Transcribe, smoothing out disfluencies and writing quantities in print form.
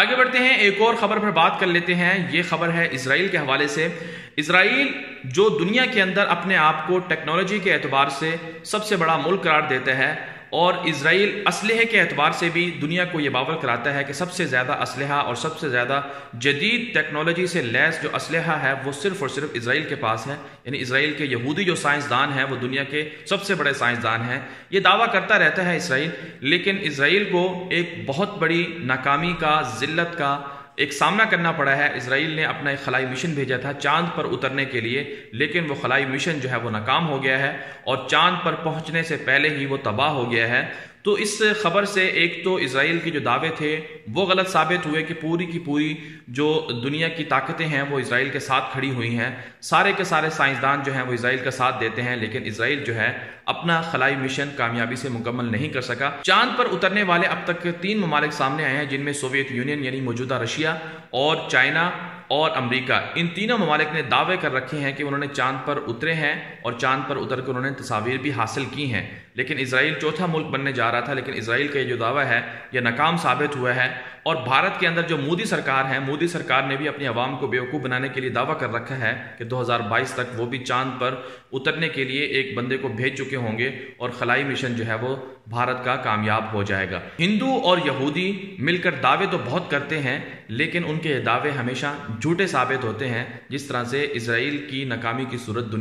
آگے بڑھتے ہیں، ایک اور خبر پر بات کر لیتے ہیں۔ یہ خبر ہے اسرائیل کے حوالے سے۔ اسرائیل جو دنیا کے اندر اپنے آپ کو ٹیکنالوجی کے اعتبار سے سب سے بڑا ملک قرار دیتا ہے، اور اسرائیل اسلحے کے اعتبار سے بھی دنیا کو یہ باور کراتا ہے کہ سب سے زیادہ اسلحہ اور سب سے زیادہ جدید ٹیکنالوجی سے لیس جو اسلحہ ہے وہ صرف اور صرف اسرائیل کے پاس ہے۔ یعنی اسرائیل کے یہودی جو سائنسدان ہیں وہ دنیا کے سب سے بڑے سائنسدان ہیں۔ یہ دعویٰ کرتا رہتا ہے اسرائیل، لیکن اسرائیل کو ایک بہت بڑی ناکامی کا، ذلت کا ایک سامنا کرنا پڑا ہے۔ اسرائیل نے اپنا ایک خلائی مشن بھیجا تھا چاند پر اترنے کے لیے، لیکن وہ خلائی مشن جو ہے وہ ناکام ہو گیا ہے، اور چاند پر پہنچنے سے پہلے ہی وہ تباہ ہو گیا ہے۔ تو اس خبر سے ایک تو اسرائیل کے جو دعوے تھے وہ غلط ثابت ہوئے کہ پوری کی پوری جو دنیا کی طاقتیں ہیں وہ اسرائیل کے ساتھ کھڑی ہوئی ہیں، سارے کے سارے سائنسدان جو ہیں وہ اسرائیل کا ساتھ دیتے ہیں، لیکن اسرائیل جو ہے اپنا خلائی مشن کامیابی سے مکمل نہیں کر سکا۔ چاند پر اترنے والے اب تک 3 ممالک سامنے آئے ہیں، جن میں سوویت یونین یعنی موجودہ رشیا اور چائنا اور امریکہ۔ ان تینوں ممالک نے دعوے کر رکھے ہیں کہ انہوں نے چاند پر اترے ہیں اور چاند پر اتر کر انہوں نے تصاویر بھی حاصل کی ہیں، لیکن اسرائیل چوتھا ملک بننے جا رہا تھا، لیکن اسرائیل کا یہ جو دعویٰ ہے یہ ناکام ثابت ہوا ہے۔ اور بھارت کے اندر جو مودی سرکار ہے، مودی سرکار نے بھی اپنی عوام کو بیوقوف بنانے کے لیے دعویٰ کر رکھا ہے کہ 2022 تک وہ بھی چاند پر اترنے کے لیے ایک بندے کو بھیج چکے ہوں گے، اور خلائی مشن جو ہے وہ بھارت کا کامیاب ہو جائے گا۔ ہندو اور یہودی مل کر دعوے تو بہت کرتے ہیں، لیکن ان کے دعوے ہمیشہ جھوٹے ثابت ہوتے ہیں، جس طرح سے اسرائیل کی ناکامی کی صورت دنیا